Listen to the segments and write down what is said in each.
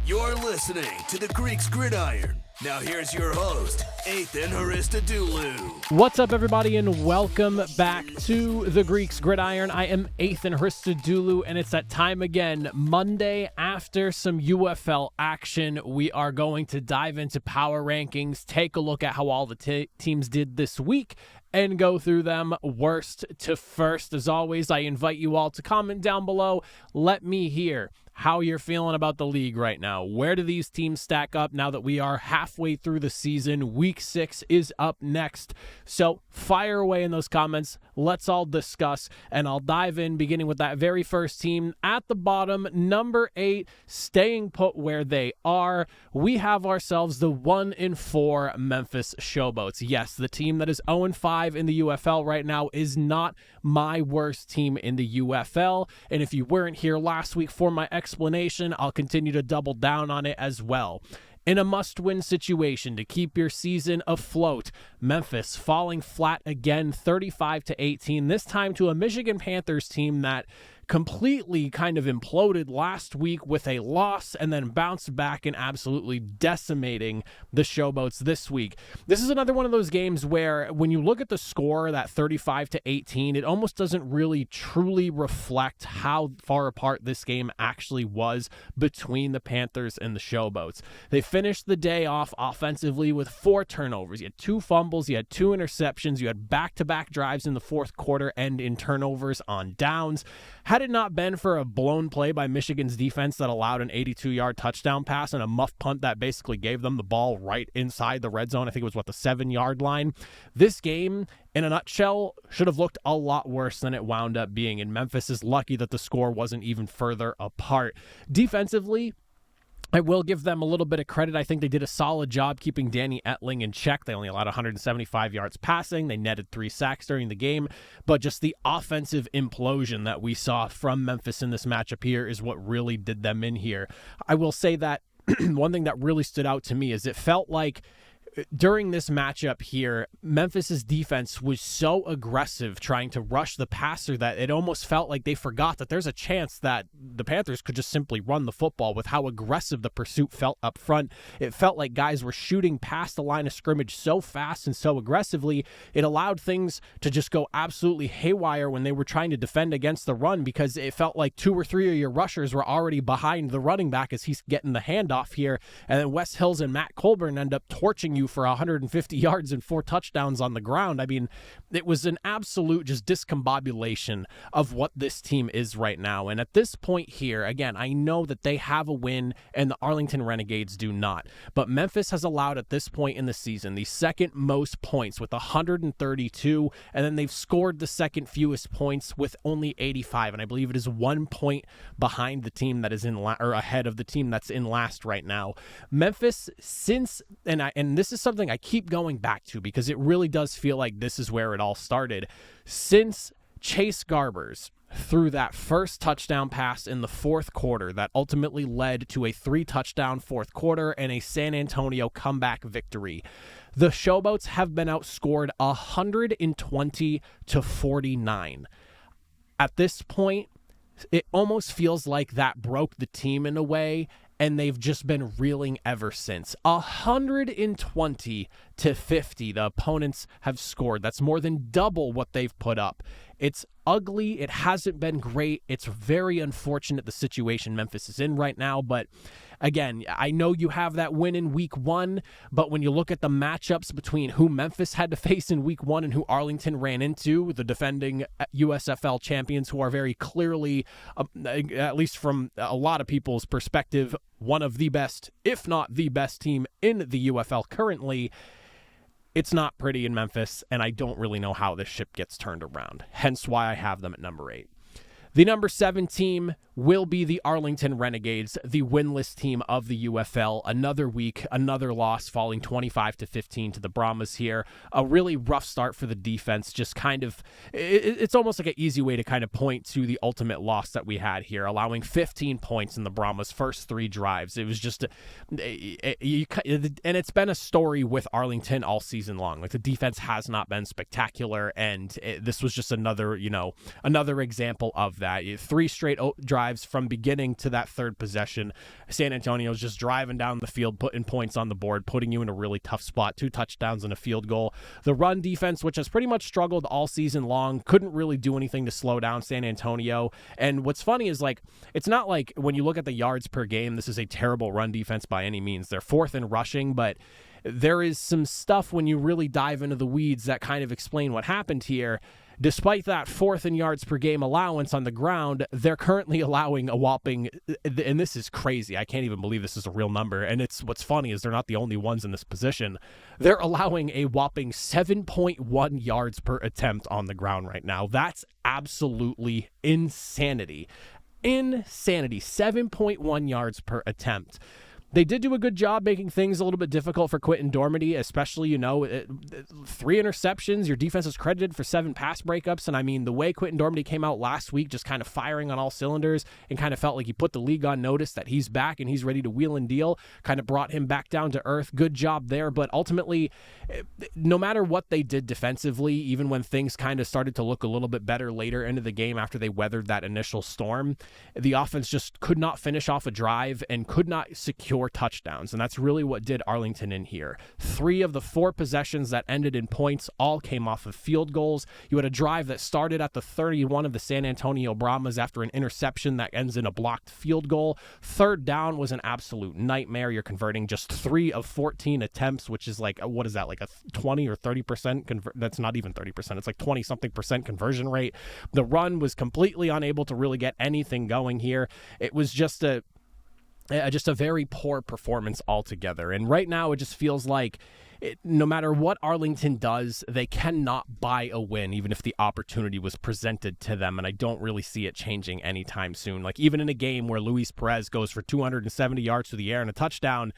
You're listening to the Greeks Gridiron. Now here's your host, Ethan Haristadoulou. What's up, everybody, and welcome back to the Greeks Gridiron. I am Ethan Haristadoulou, and it's that time again. Monday, after some UFL action, we are going to dive into power rankings, take a look at how all the teams did this week, and go through them worst to first. As always, I invite you all to comment down below. Let me hear how you're feeling about the league right now. Where do these teams stack up now that we are halfway through the season? Week 6 is up next. So fire away in those comments. Let's all discuss, and I'll dive in beginning with that very first team at the bottom, number 8, staying put where they are. We have ourselves the 1-4 Memphis Showboats. Yes, the team that is 0-5 in the UFL right now is not my worst team in the UFL. And if you weren't here last week for my explanation, I'll continue to double down on it as well. In a must-win situation to keep your season afloat, Memphis falling flat again, 35-18, this time to a Michigan Panthers team that completely kind of imploded last week with a loss and then bounced back and absolutely decimating the Showboats this week. This is another one of those games where when you look at the score, that 35-18, it almost doesn't really truly reflect how far apart this game actually was between the Panthers and the Showboats. They finished the day off offensively with 4 turnovers. You had 2 fumbles, you had 2 interceptions, you had back-to-back drives in the fourth quarter and in turnovers on downs. Had it not been for a blown play by Michigan's defense that allowed an 82-yard touchdown pass and a muff punt that basically gave them the ball right inside the red zone, I think it was, the 7-yard line, this game, in a nutshell, should have looked a lot worse than it wound up being, and Memphis is lucky that the score wasn't even further apart. Defensively, I will give them a little bit of credit. I think they did a solid job keeping Danny Etling in check. They only allowed 175 yards passing. They netted 3 sacks during the game. But just the offensive implosion that we saw from Memphis in this matchup here is what really did them in here. I will say that one thing that really stood out to me is it felt like during this matchup here, Memphis's defense was so aggressive trying to rush the passer that it almost felt like they forgot that there's a chance that the Panthers could just simply run the football with how aggressive the pursuit felt up front. It felt like guys were shooting past the line of scrimmage so fast and so aggressively, it allowed things to just go absolutely haywire when they were trying to defend against the run, because it felt like 2 or 3 of your rushers were already behind the running back as he's getting the handoff here, and then Wes Hills and Matt Colburn end up torching you for 150 yards and 4 touchdowns on the ground. I mean, it was an absolute just discombobulation of what this team is right now. And at this point here, again, I know that they have a win and the Arlington Renegades do not. But Memphis has allowed at this point in the season the second most points with 132, and then they've scored the second fewest points with only 85. And I believe it is 1 point behind the team that is or ahead of the team that's in last right now. Memphis, since, and this is something I keep going back to because it really does feel like this is where it all started. Since Chase Garbers threw that first touchdown pass in the fourth quarter that ultimately led to a 3-touchdown fourth quarter and a San Antonio comeback victory, the Showboats have been outscored 120-49. At this point, it almost feels like that broke the team in a way, and they've just been reeling ever since. 120-50 the opponents have scored. That's more than double what they've put up. It's ugly. It hasn't been great. It's very unfortunate the situation Memphis is in right now, but again, I know you have that win in week 1, but when you look at the matchups between who Memphis had to face in week 1 and who Arlington ran into, the defending USFL champions, who are very clearly, at least from a lot of people's perspective, one of the best, if not the best team in the UFL currently, it's not pretty in Memphis, and I don't really know how this ship gets turned around, hence why I have them at number 8. The number 7 team will be the Arlington Renegades, the winless team of the UFL. Another week, another loss, falling 25-15 to the Brahmas here. A really rough start for the defense. Just kind of, it's almost like an easy way to kind of point to the ultimate loss that we had here, allowing 15 points in the Brahmas' first 3 drives. It was just, and it's been a story with Arlington all season long. Like, the defense has not been spectacular, and this was just another example of that. that. 3 straight drives from beginning to that third possession. San Antonio's just driving down the field, putting points on the board, putting you in a really tough spot. 2 touchdowns and a field goal. The run defense, which has pretty much struggled all season long, couldn't really do anything to slow down San Antonio. And what's funny is, like, it's not like when you look at the yards per game, this is a terrible run defense by any means. They're 4th in rushing, but there is some stuff when you really dive into the weeds that kind of explain what happened here. Despite that 4th in yards per game allowance on the ground, they're currently allowing a whopping, and this is crazy, I can't even believe this is a real number, and it's what's funny is they're not the only ones in this position. They're allowing a whopping 7.1 yards per attempt on the ground right now. That's absolutely insanity. Insanity. 7.1 yards per attempt. They did do a good job making things a little bit difficult for Quinton Dormady, especially, 3 interceptions. Your defense is credited for 7 pass breakups. And I mean, the way Quinton Dormady came out last week, just kind of firing on all cylinders and kind of felt like he put the league on notice that he's back and he's ready to wheel and deal, kind of brought him back down to earth. Good job there. But ultimately, no matter what they did defensively, even when things kind of started to look a little bit better later into the game after they weathered that initial storm, the offense just could not finish off a drive and could not secure touchdowns, and that's really what did Arlington in here. 3 of the 4 possessions that ended in points all came off of field goals. You had a drive that started at the 31 of the San Antonio Brahmas after an interception that ends in a blocked field goal. 3rd down was an absolute nightmare. You're converting just 3 of 14 attempts, which is like, what is that, like a 20 or 30%? That's not even 30%. It's like 20-something% conversion rate. The run was completely unable to really get anything going here. It was just a very poor performance altogether. And right now it just feels like no matter what Arlington does, they cannot buy a win, even if the opportunity was presented to them. And I don't really see it changing anytime soon. Like, even in a game where Luis Perez goes for 270 yards through the air and a touchdown,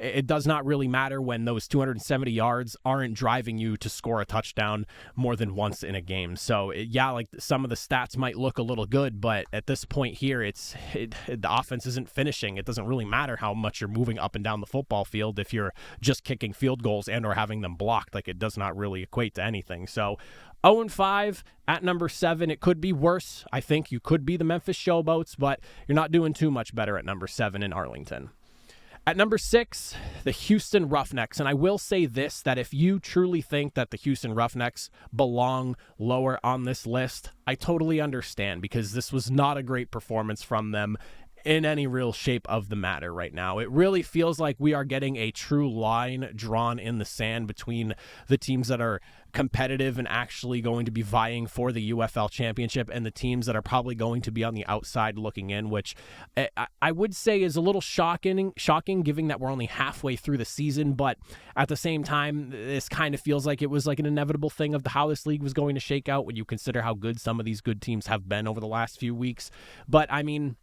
it does not really matter when those 270 yards aren't driving you to score a touchdown more than once in a game. So, yeah, like, some of the stats might look a little good, but at this point here, the offense isn't finishing. It doesn't really matter how much you're moving up and down the football field if you're just kicking field goals and or having them blocked. Like, it does not really equate to anything. So 0-5 at number 7. It could be worse. I think you could be the Memphis Showboats, but you're not doing too much better at number 7 in Arlington. At number 6, the Houston Roughnecks. And I will say this, that if you truly think that the Houston Roughnecks belong lower on this list, I totally understand, because this was not a great performance from them in any real shape of the matter right now. It really feels like we are getting a true line drawn in the sand between the teams that are competitive and actually going to be vying for the UFL championship and the teams that are probably going to be on the outside looking in, which I would say is a little shocking given that we're only halfway through the season. But at the same time, this kind of feels like it was like an inevitable thing of how this league was going to shake out when you consider how good some of these good teams have been over the last few weeks. But I mean,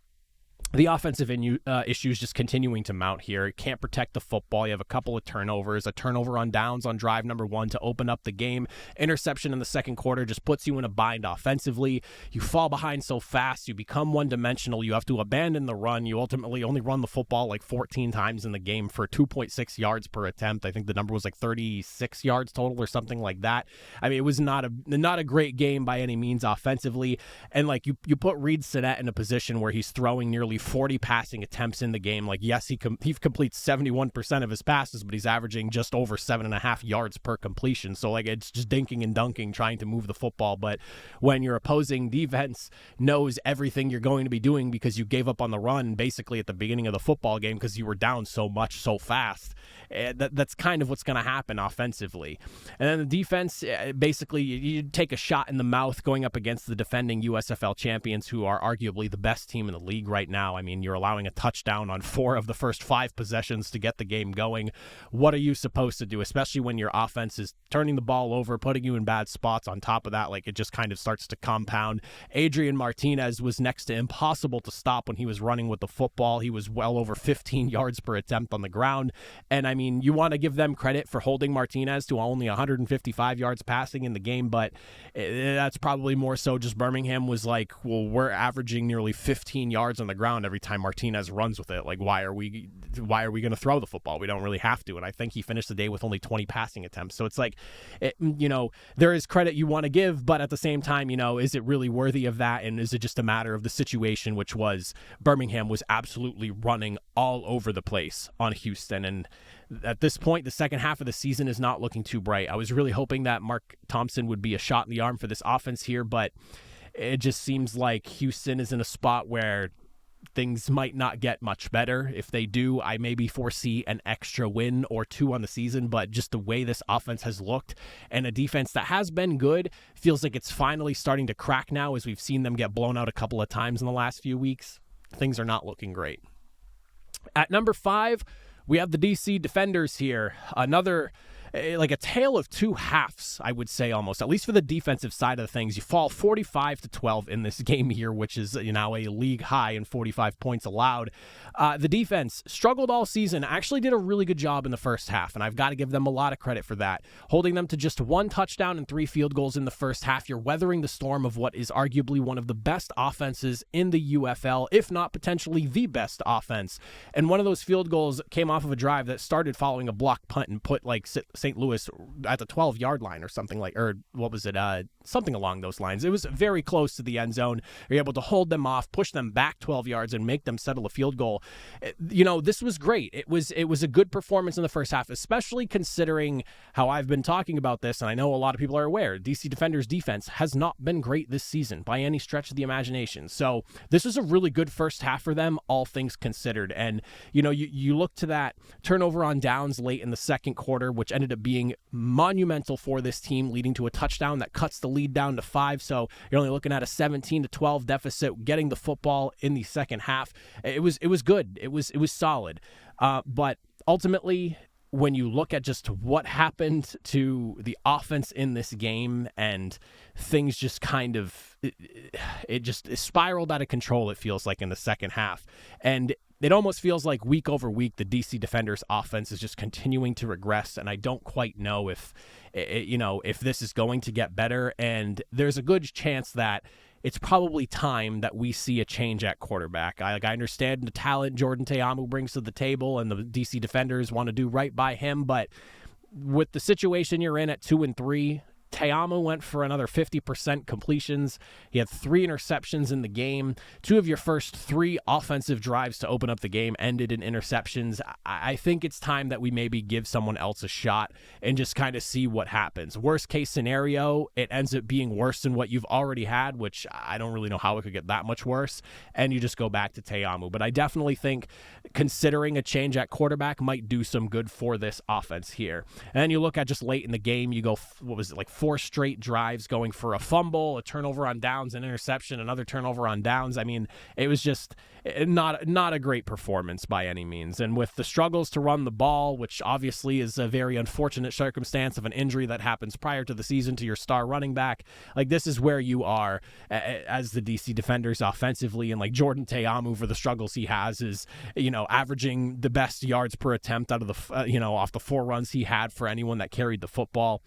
the offensive issues just continuing to mount here. You can't protect the football. You have a couple of turnovers, a turnover on downs on drive number 1 to open up the game. Interception in the second quarter just puts you in a bind offensively. You fall behind so fast. You become one-dimensional. You have to abandon the run. You ultimately only run the football like 14 times in the game for 2.6 yards per attempt. I think the number was like 36 yards total or something like that. I mean, it was not a great game by any means offensively. And like you put Reed Sinnett in a position where he's throwing nearly 40 passing attempts in the game. Like, yes, he completes 71% of his passes, but he's averaging just over 7.5 yards per completion. So, like, it's just dinking and dunking trying to move the football. But when your opposing defense knows everything you're going to be doing because you gave up on the run basically at the beginning of the football game because you were down so much so fast, that's kind of what's going to happen offensively. And then the defense, basically, you take a shot in the mouth going up against the defending USFL champions, who are arguably the best team in the league right now. I mean, you're allowing a touchdown on 4 of the first 5 possessions to get the game going. What are you supposed to do, especially when your offense is turning the ball over, putting you in bad spots? On top of that, like, it just kind of starts to compound. Adrian Martinez was next to impossible to stop when he was running with the football. He was well over 15 yards per attempt on the ground. And I mean, you want to give them credit for holding Martinez to only 155 yards passing in the game, but that's probably more so just Birmingham was like, well, we're averaging nearly 15 yards on the ground down every time Martinez runs with it. Like, why are we going to throw the football? We don't really have to. And I think he finished the day with only 20 passing attempts. So it's like, there is credit you want to give, but at the same time, is it really worthy of that? And is it just a matter of the situation, which was Birmingham was absolutely running all over the place on Houston. And at this point, the second half of the season is not looking too bright. I was really hoping that Mark Thompson would be a shot in the arm for this offense here, but it just seems like Houston is in a spot where things might not get much better. If they do, I maybe foresee an extra win or two on the season, but just the way this offense has looked and a defense that has been good feels like it's finally starting to crack now as we've seen them get blown out a couple of times in the last few weeks. Things are not looking great. At number 5, we have the DC Defenders here. Another, like a tale of two halves, I would say almost, at least for the defensive side of things. You fall 45-12 in this game here, which is now a league high in 45 points allowed. The defense struggled all season, actually did a really good job in the first half, and I've got to give them a lot of credit for that. Holding them to just 1 touchdown and 3 field goals in the first half, you're weathering the storm of what is arguably one of the best offenses in the UFL, if not potentially the best offense. And one of those field goals came off of a drive that started following a block punt and put like St. Louis at the 12-yard line or something like, or what was it? Something along those lines. It was very close to the end zone. You're able to hold them off, push them back 12 yards and make them settle a field goal. This was great. It was a good performance in the first half, especially considering how I've been talking about this. And I know a lot of people are aware DC Defenders defense has not been great this season by any stretch of the imagination. So this was a really good first half for them, all things considered. And, you look to that turnover on downs late in the second quarter, which ended up being monumental for this team, leading to a touchdown that cuts the lead down to 5. So you're only looking at a 17-12 deficit, getting the football in the second half. It was good. It was solid. But ultimately, when you look at just what happened to the offense in this game, and things just kind of, it spiraled out of control, it feels like, in the second half. And it almost feels like week over week, the DC Defenders offense is just continuing to regress. And I don't quite know if this is going to get better. And there's a good chance that it's probably time that we see a change at quarterback. I understand the talent Jordan Te'amu brings to the table, and the DC Defenders want to do right by him. But with the situation you're in at 2-3, Te'amu went for another 50% completions. He had 3 interceptions in the game. 2 of your first 3 offensive drives to open up the game ended in interceptions. I think it's time that we maybe give someone else a shot and just kind of see what happens. Worst case scenario, it ends up being worse than what you've already had, which I don't really know how it could get that much worse, and you just go back to Te'amu. But I definitely think considering a change at quarterback might do some good for this offense here. And then you look at just late in the game, you go, 4 straight drives going for a fumble, a turnover on downs, an interception, another turnover on downs. I mean, it was just not a great performance by any means. And with the struggles to run the ball, which obviously is a very unfortunate circumstance of an injury that happens prior to the season to your star running back, like, this is where you are as the DC Defenders offensively. And like Jordan Te'amu, for the struggles he has, is, averaging the best yards per attempt out of the, off the 4 runs he had for anyone that carried the football.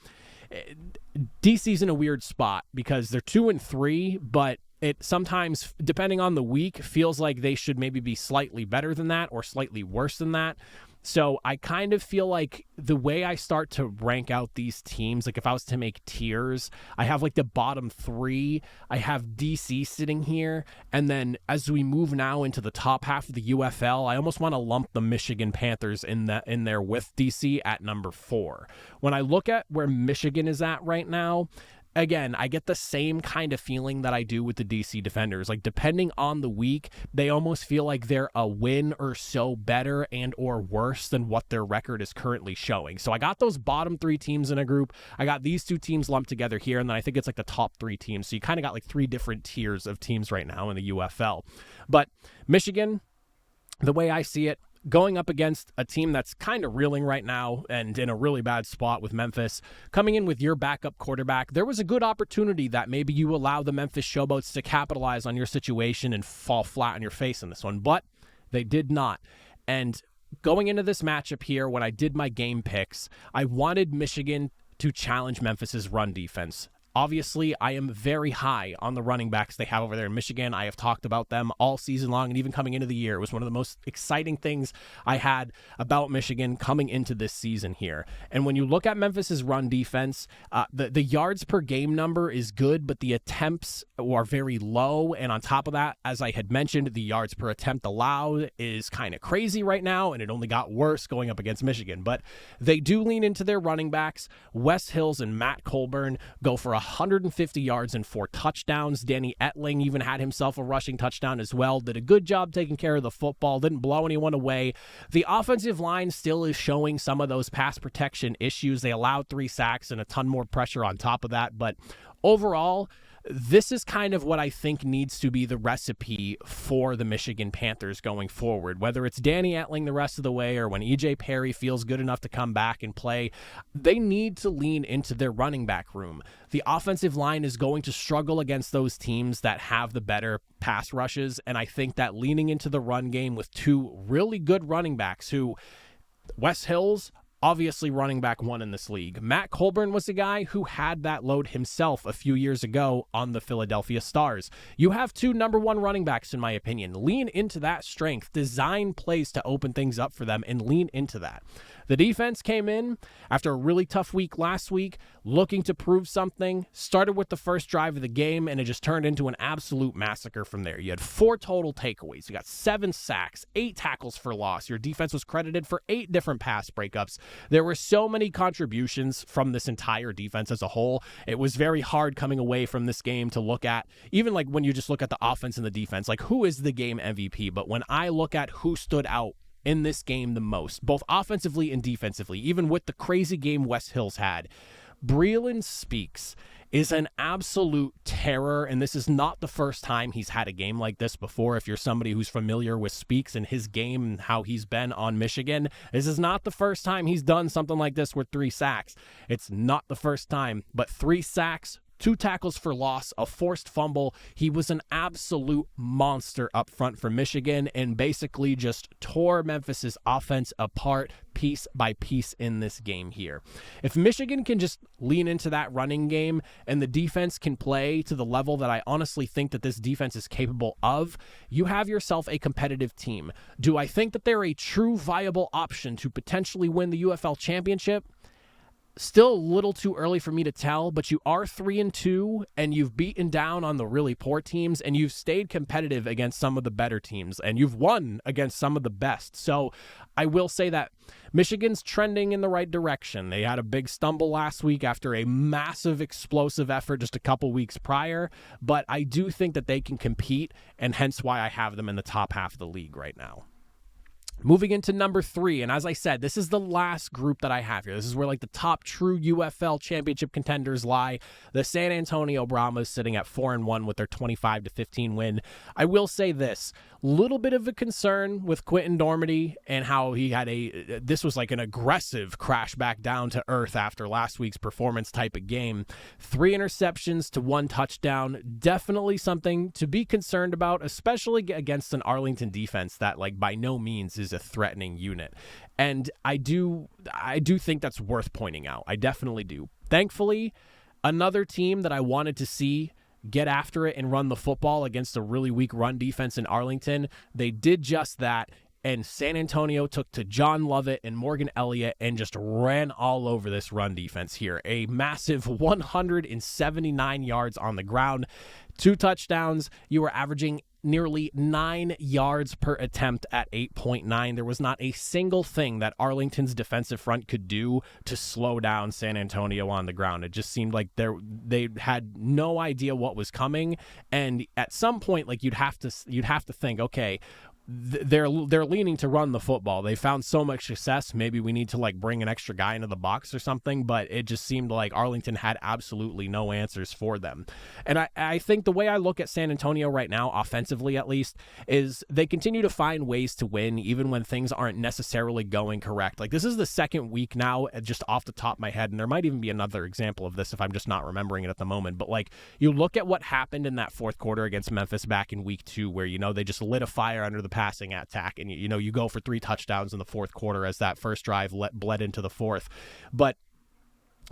DC's in a weird spot because they're 2-3, but it sometimes, depending on the week, feels like they should maybe be slightly better than that or slightly worse than that. So I kind of feel like the way I start to rank out these teams, like if I was to make tiers, I have like the bottom 3. I have DC sitting here. And then as we move now into the top half of the UFL, I almost want to lump the Michigan Panthers in there with DC at number 4. When I look at where Michigan is at right now, again, I get the same kind of feeling that I do with the DC Defenders. Like, depending on the week, they almost feel like they're a win or so better and or worse than what their record is currently showing. So I got those bottom 3 teams in a group. I got these 2 teams lumped together here, and then I think it's like the top 3 teams. So you kind of got like 3 different tiers of teams right now in the UFL. But Michigan, the way I see it, going up against a team that's kind of reeling right now and in a really bad spot with Memphis, coming in with your backup quarterback, there was a good opportunity that maybe you allow the Memphis Showboats to capitalize on your situation and fall flat on your face in this one, but they did not. And going into this matchup here, when I did my game picks, I wanted Michigan to challenge Memphis's run defense. Obviously, I am very high on the running backs they have over there in Michigan. I have talked about them all season long, and even coming into the year. It was one of the most exciting things I had about Michigan coming into this season here. And when you look at Memphis's run defense, the yards per game number is good, but the attempts are very low. And on top of that, as I had mentioned, the yards per attempt allowed is kind of crazy right now, and it only got worse going up against Michigan. But they do lean into their running backs. Wes Hills and Matt Colburn go for 150 yards and 4 touchdowns. Danny Etling even had himself a rushing touchdown as well. Did a good job taking care of the football. Didn't blow anyone away. The offensive line still is showing some of those pass protection issues. They allowed 3 sacks and a ton more pressure on top of that. But overall, this is kind of what I think needs to be the recipe for the Michigan Panthers going forward. Whether it's Danny Etling the rest of the way or when E.J. Perry feels good enough to come back and play, they need to lean into their running back room. The offensive line is going to struggle against those teams that have the better pass rushes, and I think that leaning into the run game with 2 really good running backs who, Wes Hills, obviously running back 1 in this league. Matt Colburn was a guy who had that load himself a few years ago on the Philadelphia Stars. You have 2 number 1 running backs, in my opinion. Lean into that strength. Design plays to open things up for them and lean into that. The defense came in after a really tough week last week, looking to prove something, started with the first drive of the game, and it just turned into an absolute massacre from there. You had 4 total takeaways. You got 7 sacks, 8 tackles for loss. Your defense was credited for 8 different pass breakups. There were so many contributions from this entire defense as a whole. It was very hard coming away from this game to look at, even like when you just look at the offense and the defense, like who is the game MVP? But when I look at who stood out in this game the most, both offensively and defensively, even with the crazy game Wes Hills had, Breeland Speaks is an absolute terror, and this is not the first time he's had a game like this before. If you're somebody who's familiar with Speaks and his game and how he's been on Michigan, this is not the first time he's done something like this with 3 sacks. It's not the first time, but 3 sacks, 2 tackles for loss, a forced fumble. He was an absolute monster up front for Michigan and basically just tore Memphis's offense apart piece by piece in this game here. If Michigan can just lean into that running game and the defense can play to the level that I honestly think that this defense is capable of, you have yourself a competitive team. Do I think that they're a true viable option to potentially win the UFL championship? Still a little too early for me to tell, but you are 3-2 and you've beaten down on the really poor teams and you've stayed competitive against some of the better teams and you've won against some of the best. So I will say that Michigan's trending in the right direction. They had a big stumble last week after a massive explosive effort just a couple weeks prior, but I do think that they can compete, and hence why I have them in the top half of the league right now. Moving into number 3, and as I said, this is the last group that I have here. This is where like the top true UFL championship contenders lie. The San Antonio Brahmas sitting at 4-1 with their 25-15 win. I will say this, little bit of a concern with Quentin Dormady and how he had this was like an aggressive crash back down to earth after last week's performance type of game. 3 interceptions to 1 touchdown. Definitely something to be concerned about, especially against an Arlington defense that like by no means is a threatening unit. And I do think that's worth pointing out. I definitely do. Thankfully, another team that I wanted to see get after it and run the football against a really weak run defense in Arlington, they did just that. And San Antonio took to John Lovett and Morgan Elliott and just ran all over this run defense here. A massive 179 yards on the ground, 2 touchdowns. You were averaging nearly 9 yards per attempt at 8.9. There was not a single thing that Arlington's defensive front could do to slow down San Antonio on the ground. It just seemed like they had no idea what was coming. And at some point, like you'd have to think, okay, they're leaning to run the football. They found so much success. Maybe we need to like bring an extra guy into the box or something, but it just seemed like Arlington had absolutely no answers for them. And I think the way I look at San Antonio right now, offensively at least, is they continue to find ways to win even when things aren't necessarily going correct. Like this is the second week now, just off the top of my head, and there might even be another example of this if I'm just not remembering it at the moment, but like you look at what happened in that fourth quarter against Memphis back in week 2 where, you know, they just lit a fire under the passing attack, and you go for 3 touchdowns in the fourth quarter as that first drive bled into the fourth. But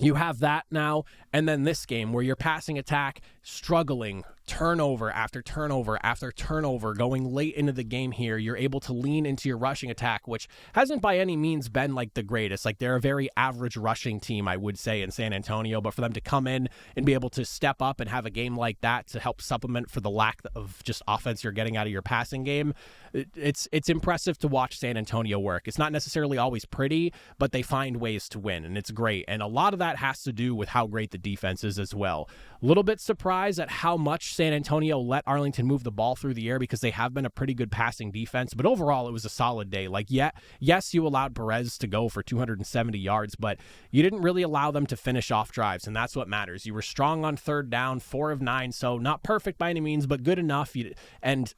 You have that now, and then this game where your passing attack struggling, turnover after turnover after turnover, going late into the game here. You're able to lean into your rushing attack, which hasn't by any means been like the greatest. Like, they're a very average rushing team, I would say, in San Antonio, but for them to come in and be able to step up and have a game like that to help supplement for the lack of just offense you're getting out of your passing game, it's impressive to watch San Antonio work. It's not necessarily always pretty, but they find ways to win, and it's great. And a lot of that has to do with how great the defense is as well. A little bit surprised at how much San Antonio let Arlington move the ball through the air, because they have been a pretty good passing defense, but overall it was a solid day. Like, yes, you allowed Perez to go for 270 yards, but you didn't really allow them to finish off drives, and that's what matters. You were strong on third down, 4 of 9, so not perfect by any means, but good enough. And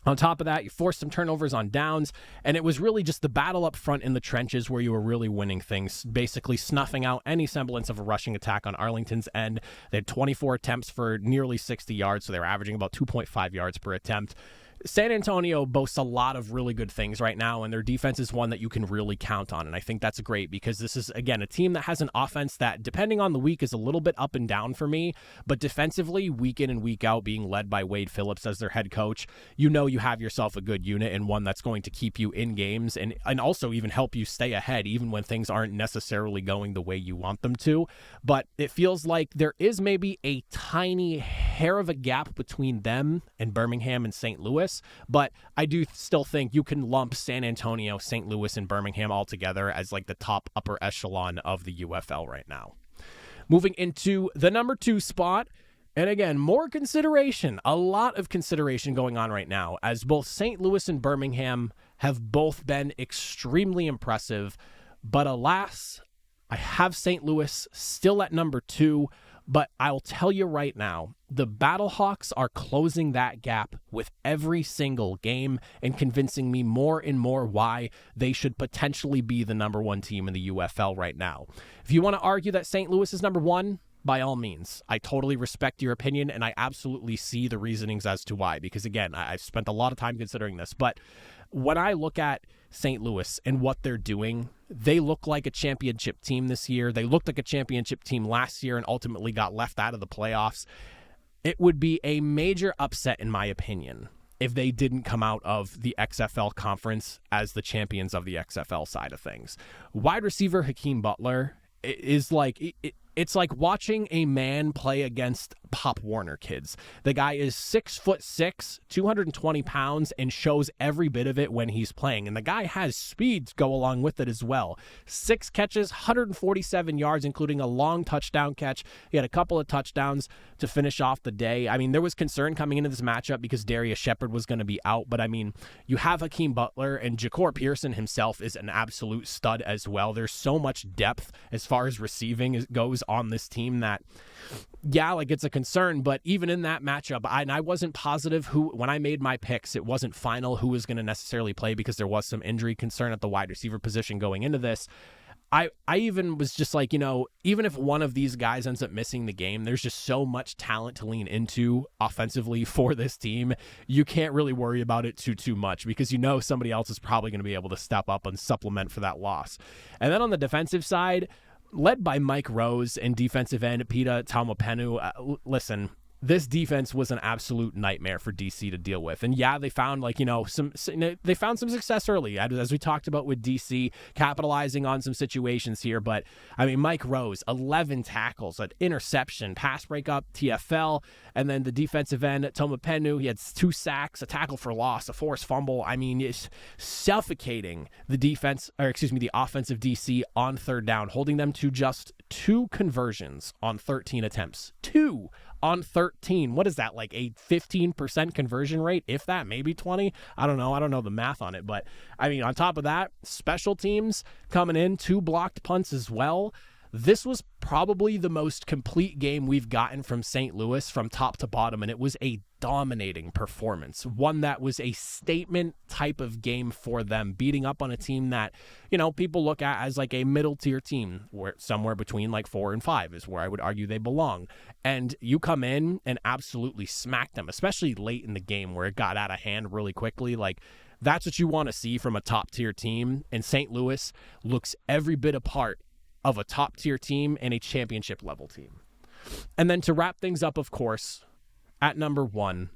on top of that, you forced some turnovers on downs, and it was really just the battle up front in the trenches where you were really winning things, basically snuffing out any semblance of a rushing attack on Arlington's end. They had 24 attempts for nearly 60 yards, so they were averaging about 2.5 yards per attempt. San Antonio boasts a lot of really good things right now, and their defense is one that you can really count on, and I think that's great because this is, again, a team that has an offense that, depending on the week, is a little bit up and down for me, but defensively, week in and week out, being led by Wade Phillips as their head coach, you know you have yourself a good unit and one that's going to keep you in games and also even help you stay ahead even when things aren't necessarily going the way you want them to. But it feels like there is maybe a tiny hair of a gap between them and Birmingham and St. Louis, but I do still think you can lump San Antonio, St. Louis, and Birmingham all together as like the top upper echelon of the UFL right now. Moving into the number 2 spot, and again, more consideration, a lot of consideration going on right now, as both St. Louis and Birmingham have both been extremely impressive, but alas, I have St. Louis still at number 2. But I'll tell you right now, the Battlehawks are closing that gap with every single game and convincing me more and more why they should potentially be the number 1 team in the UFL right now. If you want to argue that St. Louis is number 1, by all means, I totally respect your opinion, and I absolutely see the reasonings as to why, because again, I've spent a lot of time considering this, but when I look at St. Louis and what they're doing, they look like a championship team this year. They looked like a championship team last year and ultimately got left out of the playoffs. It would be a major upset, in my opinion, if they didn't come out of the XFL conference as the champions of the XFL side of things. Wide receiver Hakeem Butler is like... It's like watching a man play against Pop Warner kids. The guy is 6'6", 220 pounds, and shows every bit of it when he's playing. And the guy has speed to go along with it as well. 6 catches, 147 yards, including a long touchdown catch. He had a couple of touchdowns to finish off the day. I mean, there was concern coming into this matchup because Darius Shepard was going to be out. But I mean, you have Hakeem Butler, and Ja'Cour Pearson himself is an absolute stud as well. There's so much depth as far as receiving goes on this team that, yeah, like it's a concern, but even in that matchup, I wasn't positive when I made my picks, it wasn't final who was going to necessarily play because there was some injury concern at the wide receiver position going into this. I even was just like, even if one of these guys ends up missing the game, there's just so much talent to lean into offensively for this team. You can't really worry about it too much because somebody else is probably going to be able to step up and supplement for that loss. And then on the defensive side, led by Mike Rose and defensive end Pita Taumapenu, listen, this defense was an absolute nightmare for DC to deal with. And yeah, they found some success early, as we talked about with DC, capitalizing on some situations here. But I mean, Mike Rose, 11 tackles, an interception, pass breakup, TFL, and then the defensive end Taumapenu, he had 2 sacks, a tackle for loss, a forced fumble. I mean, it's suffocating the offensive DC on third down, holding them to just 2 conversions on 13 attempts. 2 on 13. What is that, like a 15% conversion rate? If that, maybe 20? I don't know the math on it. But I mean, on top of that, special teams coming in, 2 blocked punts as well. This was probably the most complete game we've gotten from St. Louis from top to bottom, and it was a dominating performance, one that was a statement type of game for them, beating up on a team that, people look at as like a middle tier team, where somewhere between like 4 and 5 is where I would argue they belong. And you come in and absolutely smack them, especially late in the game where it got out of hand really quickly. Like, that's what you want to see from a top tier team. And St. Louis looks every bit a part of a top-tier team and a championship-level team. And then to wrap things up, of course, at number 1,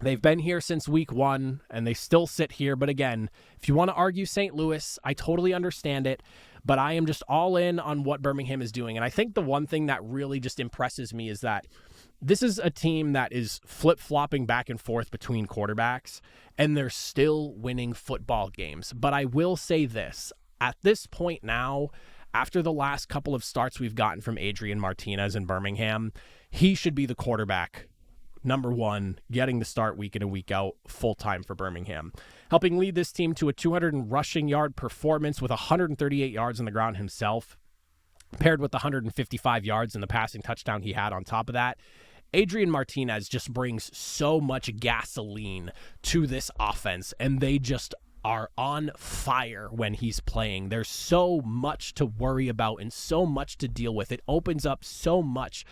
they've been here since week 1, and they still sit here. But again, if you want to argue St. Louis, I totally understand it, but I am just all in on what Birmingham is doing. And I think the one thing that really just impresses me is that this is a team that is flip-flopping back and forth between quarterbacks, and they're still winning football games. But I will say this, at this point now, after the last couple of starts we've gotten from Adrian Martinez in Birmingham, he should be the quarterback number 1, getting the start week in and week out full-time for Birmingham, helping lead this team to a 200 rushing yard performance with 138 yards on the ground himself, paired with the 155 yards in the passing touchdown he had on top of that. Adrian Martinez just brings so much gasoline to this offense, and they just are on fire when he's playing. There's so much to worry about and so much to deal with. It opens up so much.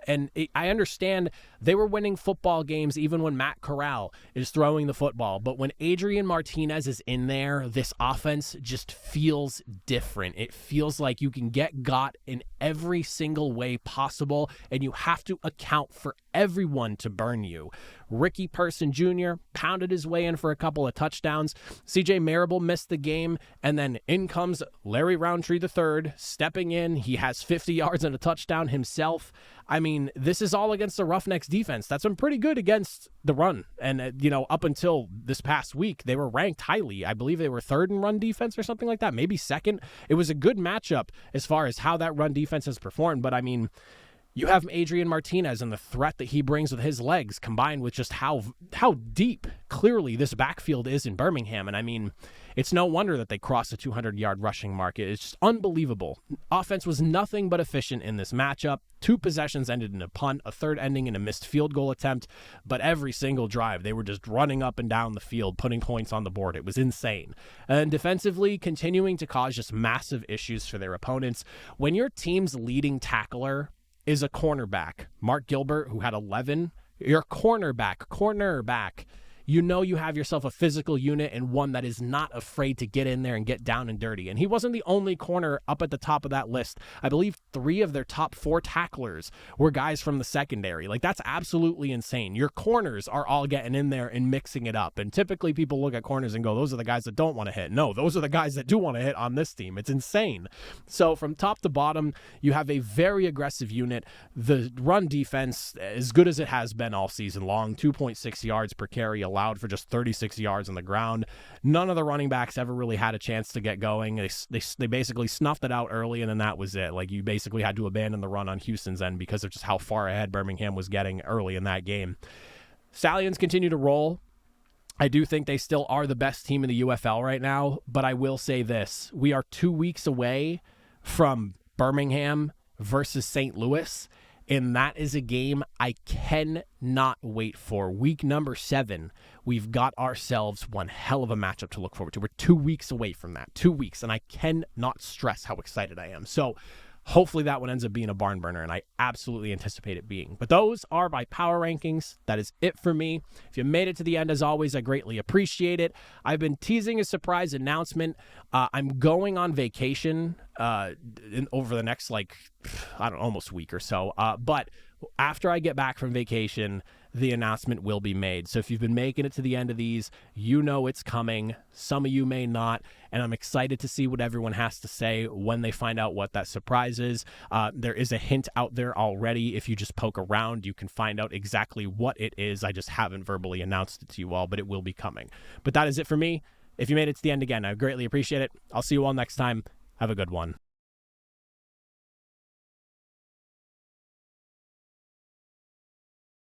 And I understand they were winning football games even when Matt Corral is throwing the football. But when Adrian Martinez is in there, this offense just feels different. It feels like you can get got in every single way possible, and you have to account for everyone to burn you. Ricky Person Jr. pounded his way in for a couple of touchdowns. CJ Marable missed the game, and then in comes Larry Roundtree III, stepping in. He has 50 yards and a touchdown himself. I mean, this is all against the Roughnecks defense. That's been pretty good against the run. And, up until this past week, they were ranked highly. I believe they were 3rd in run defense or something like that, maybe 2nd. It was a good matchup as far as how that run defense has performed. But, I mean, you have Adrian Martinez and the threat that he brings with his legs, combined with just how deep, clearly, this backfield is in Birmingham. And, I mean, it's no wonder that they crossed the 200-yard rushing mark. It's just unbelievable. Offense was nothing but efficient in this matchup. 2 possessions ended in a punt, a 3rd ending in a missed field goal attempt, but every single drive, they were just running up and down the field, putting points on the board. It was insane. And defensively, continuing to cause just massive issues for their opponents. When your team's leading tackler is a cornerback, Mark Gilbert, who had 11, your cornerback, you know you have yourself a physical unit and one that is not afraid to get in there and get down and dirty. And he wasn't the only corner up at the top of that list. I believe 3 of their top 4 tacklers were guys from the secondary. Like, that's absolutely insane. Your corners are all getting in there and mixing it up. And typically people look at corners and go, those are the guys that don't want to hit. No, those are the guys that do want to hit on this team. It's insane. So from top to bottom, you have a very aggressive unit. The run defense, as good as it has been all season long, 2.6 yards per carry allowed for just 36 yards on the ground. None of the running backs ever really had a chance to get going. They basically snuffed it out early, and then that was it. Like, you basically had to abandon the run on Houston's end because of just how far ahead Birmingham was getting early in that game. Stallions continue to roll. I do think they still are the best team in the UFL right now, but I will say this. We are 2 weeks away from Birmingham versus St. Louis, and that is a game I cannot wait for. Week number 7, we've got ourselves one hell of a matchup to look forward to. We're 2 weeks away from that. 2 weeks, and I cannot stress how excited I am. So hopefully that one ends up being a barn burner, and I absolutely anticipate it being. But those are my power rankings. That is it for me. If you made it to the end, as always, I greatly appreciate it. I've been teasing a surprise announcement. I'm going on vacation over the next, almost week or so. But after I get back from vacation, the announcement will be made. So if you've been making it to the end of these, you know it's coming. Some of you may not, and I'm excited to see what everyone has to say when they find out what that surprise is. There is a hint out there already. If you just poke around, you can find out exactly what it is. I just haven't verbally announced it to you all, but it will be coming. But that is it for me. If you made it to the end again, I greatly appreciate it. I'll see you all next time. Have a good one.